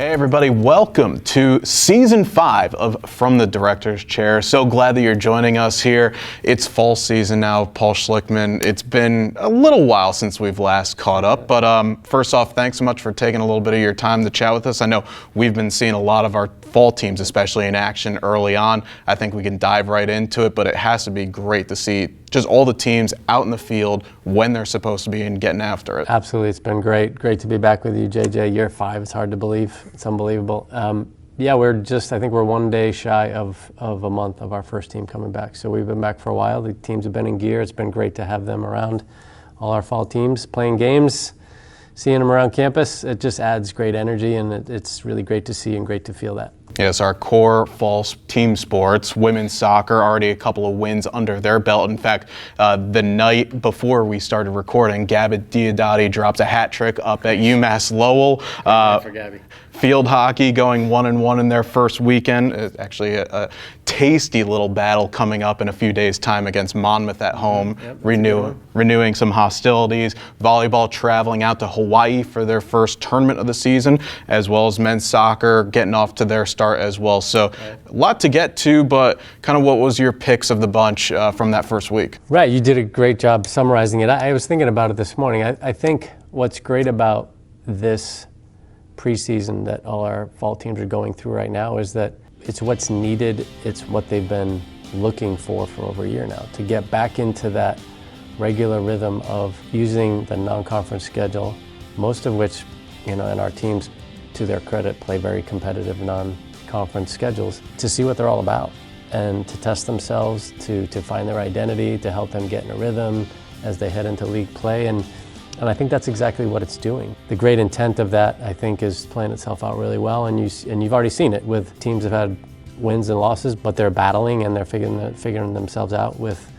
Hey everybody, welcome to Season 5 of From the Director's Chair. So glad that you're joining us here. It's fall season now, Paul Schlickmann. It's been a little while since we've last caught up, but first off, thanks so much for taking a little bit of your time to chat with us. I know we've been seeing a lot of our fall teams, especially in action early on. I think we can dive right into it, but it has to be great to see just all the teams out in the field when they're supposed to be and getting after it. Absolutely, it's been great. Great to be back with you, JJ. Year 5, it's hard to believe. It's unbelievable. Yeah, I think we're 1 day shy of a month of our first team coming back. So we've been back for a while. The teams have been in gear. It's been great to have them around, all our fall teams playing games, seeing them around campus. It just adds great energy, and it's really great to see and great to feel that. Yes, our core fall team sports, women's soccer, already a couple of wins under their belt. In fact, the night before we started recording, Gabby Diodati drops a hat trick up at UMass Lowell. For Gabby. Field hockey going 1-1 in their first weekend. It's actually a tasty little battle coming up in a few days' time against Monmouth at home, renewing some hostilities. Volleyball traveling out to Hawaii for their first tournament of the season, as well as men's soccer getting off to their start as well. So a lot to get to, but kind of what was your picks of the bunch from that first week? Right, you did a great job summarizing it. I was thinking about it this morning. I think what's great about this preseason that all our fall teams are going through right now is that it's what's needed, it's what they've been looking for over a year now, to get back into that regular rhythm of using the non-conference schedule, most of which, and our teams, to their credit, play very competitive non-conference schedules, to see what they're all about and to test themselves, to find their identity, to help them get in a rhythm as they head into league play. And I think that's exactly what it's doing. The great intent of that, I think, is playing itself out really well, and you've already seen it with teams that have had wins and losses, but they're battling and they're figuring themselves out with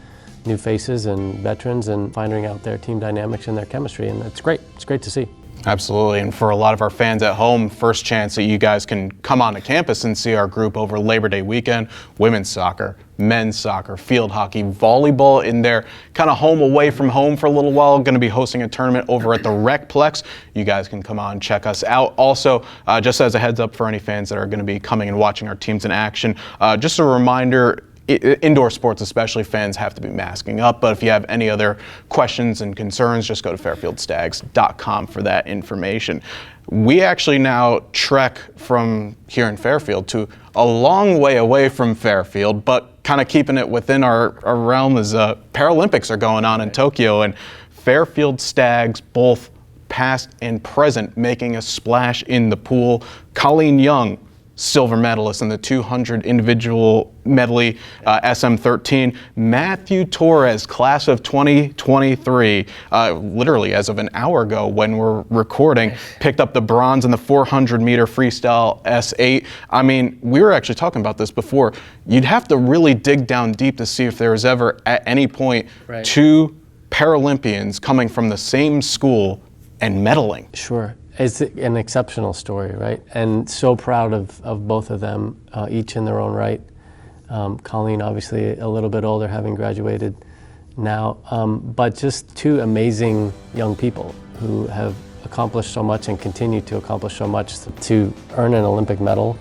new faces and veterans and finding out their team dynamics and their chemistry, and it's great. It's great to see. Absolutely, and for a lot of our fans at home, first chance that you guys can come onto campus and see our group over Labor Day weekend. Women's soccer, men's soccer, field hockey, volleyball in their kind of home away from home for a little while. Going to be hosting a tournament over at the Recplex. You guys can come on, check us out. Also, just as a heads up for any fans that are going to be coming and watching our teams in action, just a reminder, indoor sports especially, fans have to be masking up, but if you have any other questions and concerns, just go to fairfieldstags.com for that information. We actually now trek from here in Fairfield to a long way away from Fairfield, but kind of keeping it within our realm as Paralympics are going on in Tokyo, and Fairfield Stags, both past and present, making a splash in the pool. Colleen Young, silver medalist in the 200 individual medley, SM13. Matthew Torres, class of 2023, literally as of an hour ago when we're recording, picked up the bronze in the 400-meter freestyle S8. I mean, we were actually talking about this before. You'd have to really dig down deep to see if there was ever, at any point, two Paralympians coming from the same school and medaling. Sure. It's an exceptional story, right? And so proud of both of them, each in their own right. Colleen, obviously a little bit older, having graduated now, but just two amazing young people who have accomplished so much and continue to accomplish so much. To earn an Olympic medal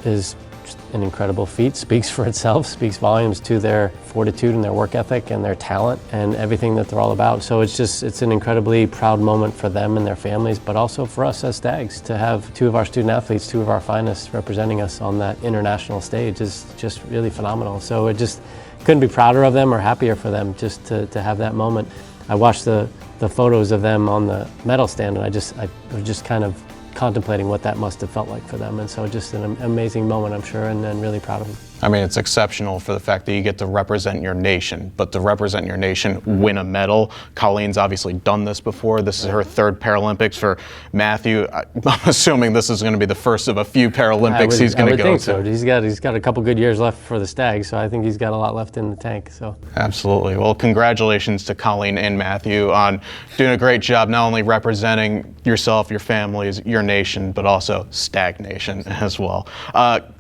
is just an incredible feat, speaks for itself, speaks volumes to their fortitude and their work ethic and their talent and everything that they're all about. So it's an incredibly proud moment for them and their families, but also for us as Stags to have two of our student athletes, two of our finest representing us on that international stage is just really phenomenal. So it just couldn't be prouder of them or happier for them just to have that moment. I watched the photos of them on the medal stand, and I was just kind of contemplating what that must have felt like for them. And so just an amazing moment, I'm sure, and really proud of them. I mean, it's exceptional for the fact that you get to represent your nation, but to represent your nation, win a medal. Colleen's obviously done this before. This is her third Paralympics. For Matthew, I'm assuming this is going to be the first of a few Paralympics he's going to go to. So. He's got a couple good years left for the Stags, so I think he's got a lot left in the tank. So absolutely. Well, congratulations to Colleen and Matthew on doing a great job, not only representing yourself, your families, your nation, but also Stag Nation as well.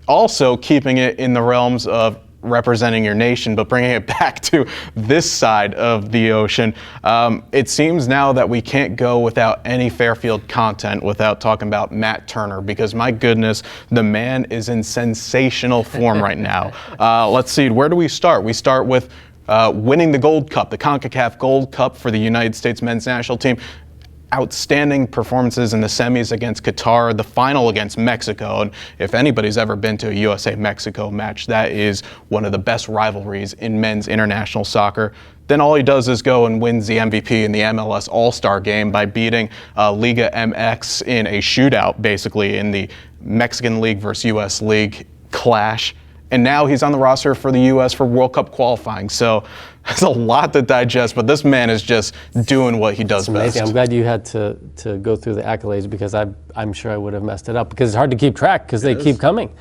Also keeping it in the realms of representing your nation, but bringing it back to this side of the ocean, it seems now that we can't go without any Fairfield content without talking about Matt Turner, because my goodness, the man is in sensational form right now. Let's see, where do we start? We start with winning the Gold Cup, the CONCACAF Gold Cup for the United States men's national team. Outstanding performances in the semis against Qatar, the final against Mexico. And if anybody's ever been to a USA-Mexico match, that is one of the best rivalries in men's international soccer. Then all he does is go and wins the MVP in the MLS All-Star game by beating Liga MX in a shootout, basically, in the Mexican League versus US League clash. And now he's on the roster for the U.S. for World Cup qualifying. So there's a lot to digest, but this man is just doing what he does best. I'm glad you had to go through the accolades, because I'm sure I would have messed it up, because it's hard to keep track because they keep coming.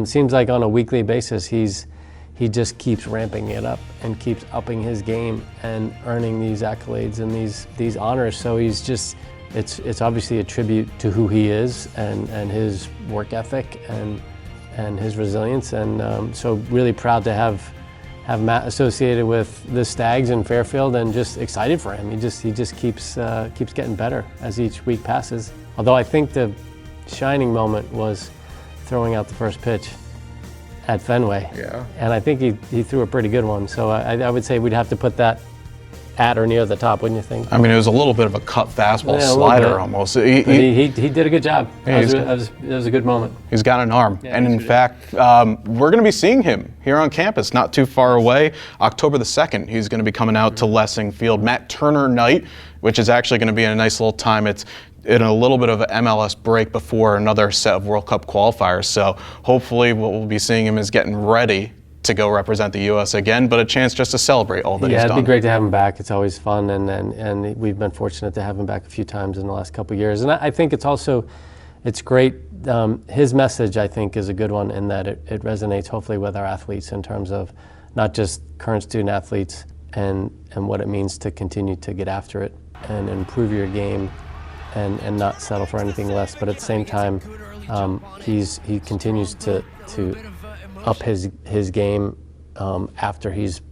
Seems like on a weekly basis he just keeps ramping it up and keeps upping his game and earning these accolades and these honors. So he's just, it's obviously a tribute to who he is and his work ethic and his resilience, and so really proud to have Matt associated with the Stags in Fairfield, and just excited for him. He just keeps getting better as each week passes. Although I think the shining moment was throwing out the first pitch at Fenway. Yeah. And I think he threw a pretty good one. So I would say we'd have to put that at or near the top, wouldn't you think? I mean, it was a little bit of a cut fastball slider almost. He did a good job. Yeah, it was a good moment. He's got an arm. Yeah, and in fact, we're going to be seeing him here on campus not too far away. October the 2nd, he's going to be coming out to Lessing Field. Matt Turner night, which is actually going to be a nice little time. It's in a little bit of an MLS break before another set of World Cup qualifiers. So hopefully what we'll be seeing him is getting ready to go represent the U.S. again, but a chance just to celebrate all that he's done. Yeah, it'd be great to have him back. It's always fun, and we've been fortunate to have him back a few times in the last couple of years. And I think it's great. His message, I think, is a good one in that it resonates hopefully with our athletes in terms of not just current student athletes and what it means to continue to get after it and improve your game and not settle for anything less. But at the same time, he continues to up his game after he's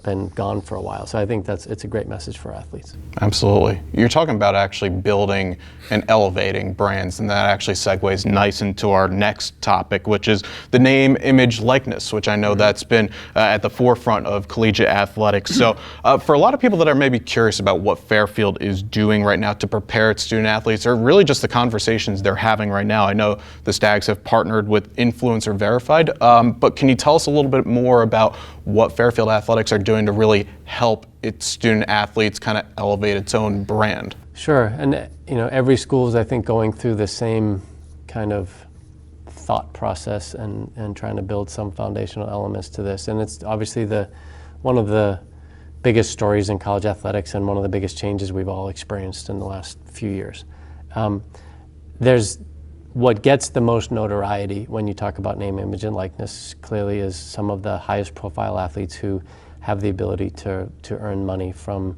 been gone for a while. So I think it's a great message for athletes. Absolutely. You're talking about actually building and elevating brands, and that actually segues nice into our next topic, which is the name, image, likeness, which I know that's been at the forefront of collegiate athletics. So for a lot of people that are maybe curious about what Fairfield is doing right now to prepare its student athletes, or really just the conversations they're having right now, I know the Stags have partnered with Influencer Verified, but can you tell us a little bit more about what Fairfield Athletics are doing to really help its student athletes kind of elevate its own brand? Sure, and every school is, I think, going through the same kind of thought process and trying to build some foundational elements to this. And it's obviously one of the biggest stories in college athletics and one of the biggest changes we've all experienced in the last few years. There's what gets the most notoriety when you talk about name, image, and likeness clearly is some of the highest profile athletes who have the ability to earn money from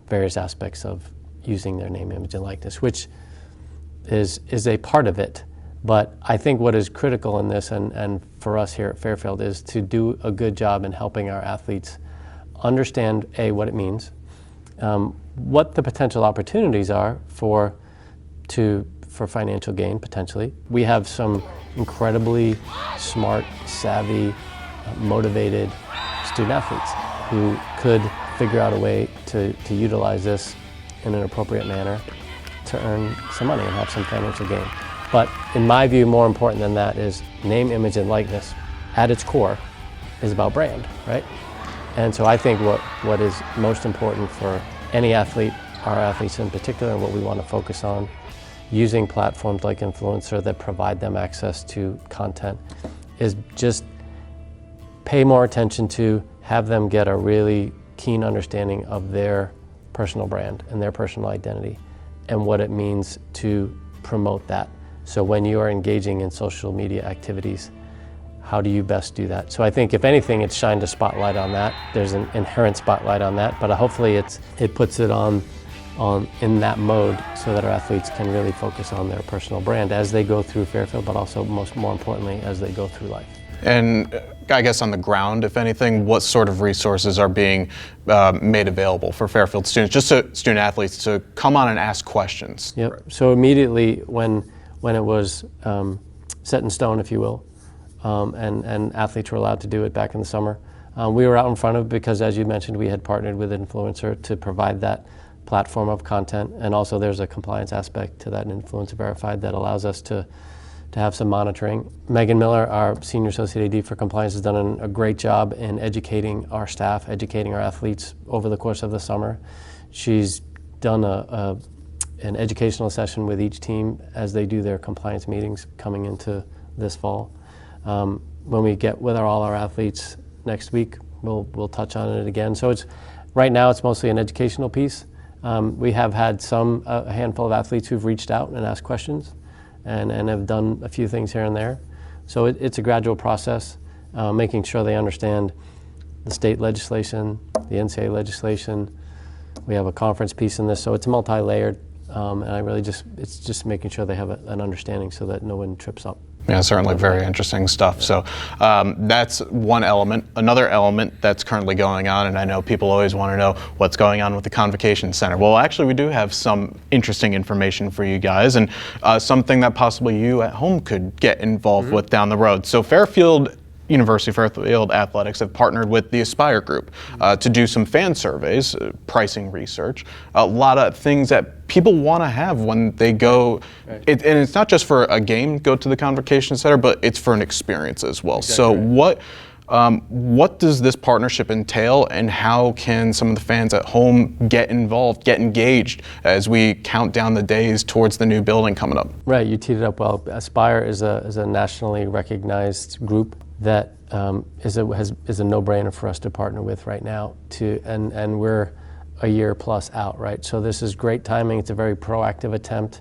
various aspects of using their name, image, and likeness, which is a part of it. But I think what is critical in this, and for us here at Fairfield, is to do a good job in helping our athletes understand, A, what it means, what the potential opportunities are for financial gain, potentially. We have some incredibly smart, savvy, motivated student athletes who could figure out a way to utilize this in an appropriate manner to earn some money and have some financial gain. But in my view, more important than that is name, image, and likeness at its core is about brand, right? And so I think what is most important for any athlete, our athletes in particular, and what we want to focus on, using platforms like Influencer that provide them access to content, is just pay more attention to, have them get a really keen understanding of their personal brand and their personal identity and what it means to promote that. So when you are engaging in social media activities, how do you best do that? So I think if anything, it's shined a spotlight on that. There's an inherent spotlight on that, but hopefully it puts it on in that mode so that our athletes can really focus on their personal brand as they go through Fairfield, but also more importantly, as they go through life. And I guess on the ground, if anything, what sort of resources are being made available for Fairfield students, just so student athletes to come on and ask questions? Yep. Right. So immediately when it was set in stone, if you will, and athletes were allowed to do it back in the summer, we were out in front of it because, as you mentioned, we had partnered with Influencer to provide that platform of content, and also there's a compliance aspect to that Influencer Verified that allows us to have some monitoring. Megan Miller, our Senior Associate AD for Compliance, has done a great job in educating our staff, educating our athletes over the course of the summer. She's done an educational session with each team as they do their compliance meetings coming into this fall. When we get with all our athletes next week, we'll touch on it again. So right now it's mostly an educational piece. We have had a handful of athletes who've reached out and asked questions and have done a few things here and there. So it's a gradual process, making sure they understand the state legislation, the NCAA legislation. We have a conference piece in this, so it's multi-layered, and it's just making sure they have an understanding so that no one trips up. Yeah, certainly very interesting stuff. So that's one element. Another element that's currently going on, and I know people always want to know what's going on with the Convocation Center. Well, actually, we do have some interesting information for you guys, and something that possibly you at home could get involved with down the road. So University of Fairfield Athletics have partnered with the Aspire Group to do some fan surveys, pricing research, a lot of things that people want to have when they go. Right. And it's not just for a game, go to the Convocation Center, but it's for an experience as well. Exactly. So what does this partnership entail, and how can some of the fans at home get involved, get engaged as we count down the days towards the new building coming up? Right, you teed it up well. Aspire is a nationally recognized group that is a no-brainer for us to partner with right now. And we're a year plus out, right? So this is great timing. It's a very proactive attempt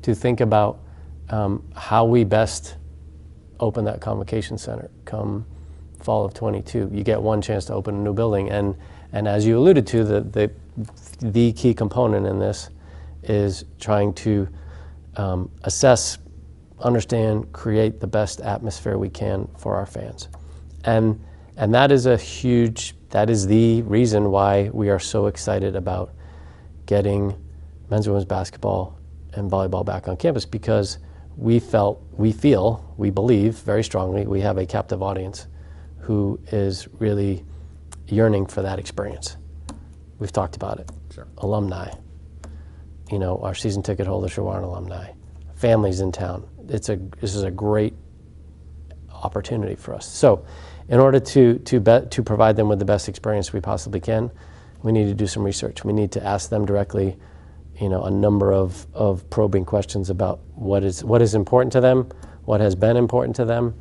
to think about how we best open that Convocation Center come fall of 22. You get one chance to open a new building, and as you alluded to, the key component in this is trying to assess, understand, create the best atmosphere we can for our fans. And that is the reason why we are so excited about getting men's and women's basketball and volleyball back on campus, because we believe very strongly we have a captive audience who is really yearning for that experience. We've talked about it. Sure. Alumni, our season ticket holders who aren't alumni, families in town. This is a great opportunity for us. So in order to provide them with the best experience we possibly can, we need to do some research. We need to ask them directly, a number of probing questions about what is important to them, what has been important to them,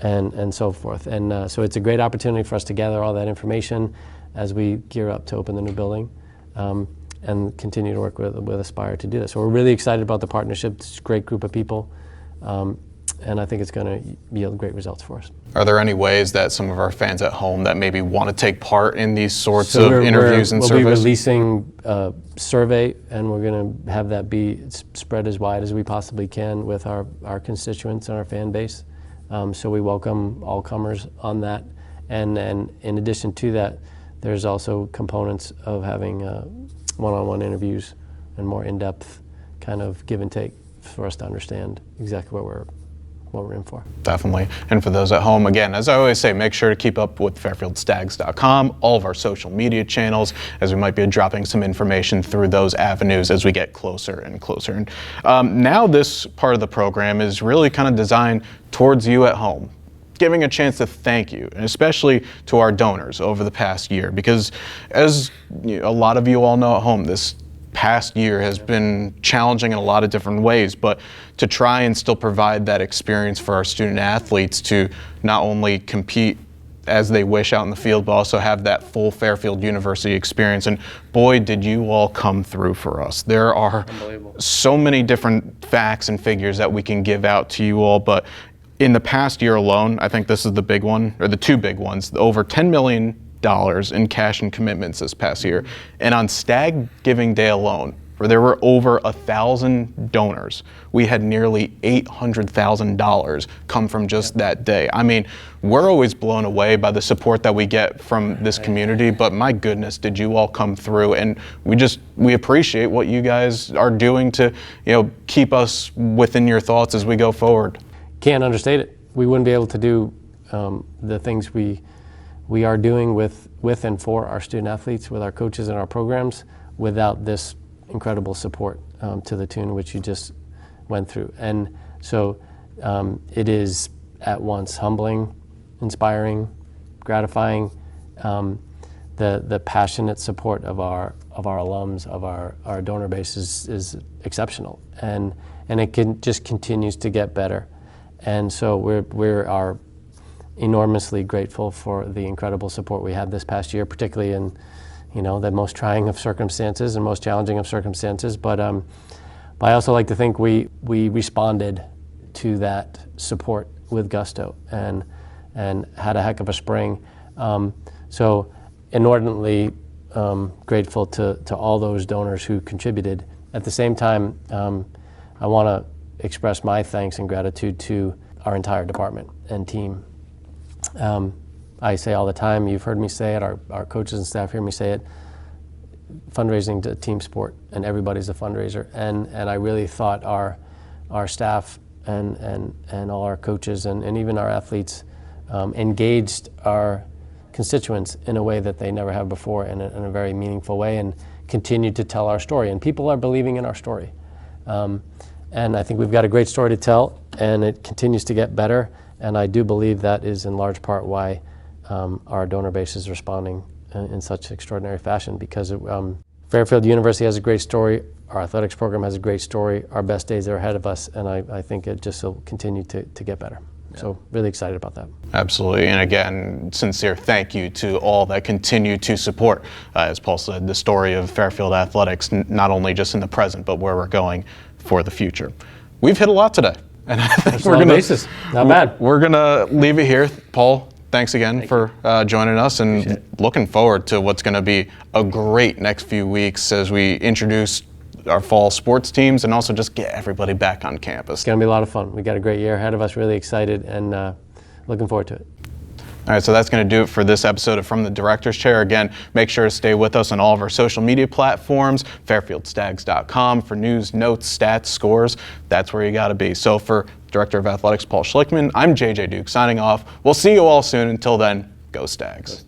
and so forth. And so it's a great opportunity for us to gather all that information as we gear up to open the new building, and continue to work with Aspire to do this. So we're really excited about the partnership. It's a great group of people, and I think it's going to yield great results for us. Are there any ways that some of our fans at home that maybe want to take part in these sorts of interviews and surveys? We'll be releasing a survey, and we're going to have that be spread as wide as we possibly can with our constituents and our fan base. So we welcome all comers on that. And in addition to that, there's also components of having one-on-one interviews and more in-depth kind of give and take for us to understand exactly what we're in for. Definitely. And for those at home, again, as I always say, make sure to keep up with fairfieldstags.com, all of our social media channels, as we might be dropping some information through those avenues as we get closer and closer. And now this part of the program is really kind of designed towards you at home, giving a chance to thank you, and especially to our donors over the past year, because as a lot of you all know at home, this past year has been challenging in a lot of different ways, but to try and still provide that experience for our student athletes to not only compete as they wish out in the field, but also have that full Fairfield University experience. And boy, did you all come through for us. There are so many different facts and figures that we can give out to you all, but in the past year alone, I think this is the big one, or the two big ones, over $10 million in cash and commitments this past year. And on Stag Giving Day alone, where there were over 1,000 donors. We had nearly $800,000 come from just that day. I mean, we're always blown away by the support that we get from this community, but my goodness, did you all come through, and we appreciate what you guys are doing to, keep us within your thoughts as we go forward. Can't understate it. We wouldn't be able to do the things we are doing with and for our student athletes, with our coaches and our programs, without this incredible support to the tune which you just went through. And so it is at once humbling, inspiring, gratifying. The passionate support of our alums, of our donor base is exceptional, and it just continues to get better. And so we are enormously grateful for the incredible support we had this past year, particularly in the most trying of circumstances and most challenging of circumstances. But I also like to think we responded to that support with gusto and had a heck of a spring. So inordinately grateful to all those donors who contributed. At the same time, I want to express my thanks and gratitude to our entire department and team. I say all the time, you've heard me say it, our coaches and staff hear me say it, fundraising a team sport, and everybody's a fundraiser. And I really thought our staff and all our coaches and even our athletes engaged our constituents in a way that they never have before, in a very meaningful way, and continued to tell our story. And people are believing in our story. And I think we've got a great story to tell, and it continues to get better. And I do believe that is in large part why our donor base is responding in such extraordinary fashion, because Fairfield University has a great story, our athletics program has a great story, our best days are ahead of us, and I think it just will continue to get better. Yeah. So really excited about that. Absolutely, and again, sincere thank you to all that continue to support, as Paul said, the story of Fairfield athletics, not only just in the present, but where we're going for the future. We've hit a lot today. And I think we're gonna leave it here. Paul, thanks again for joining us, and looking forward to what's gonna be a great next few weeks as we introduce our fall sports teams and also just get everybody back on campus. It's gonna be a lot of fun. We got a great year ahead of us, really excited, and looking forward to it. All right, so that's going to do it for this episode of From the Director's Chair. Again, make sure to stay with us on all of our social media platforms, fairfieldstags.com for news, notes, stats, scores. That's where you got to be. So for Director of Athletics Paul Schlickmann, I'm JJ Duke signing off. We'll see you all soon. Until then, go Stags.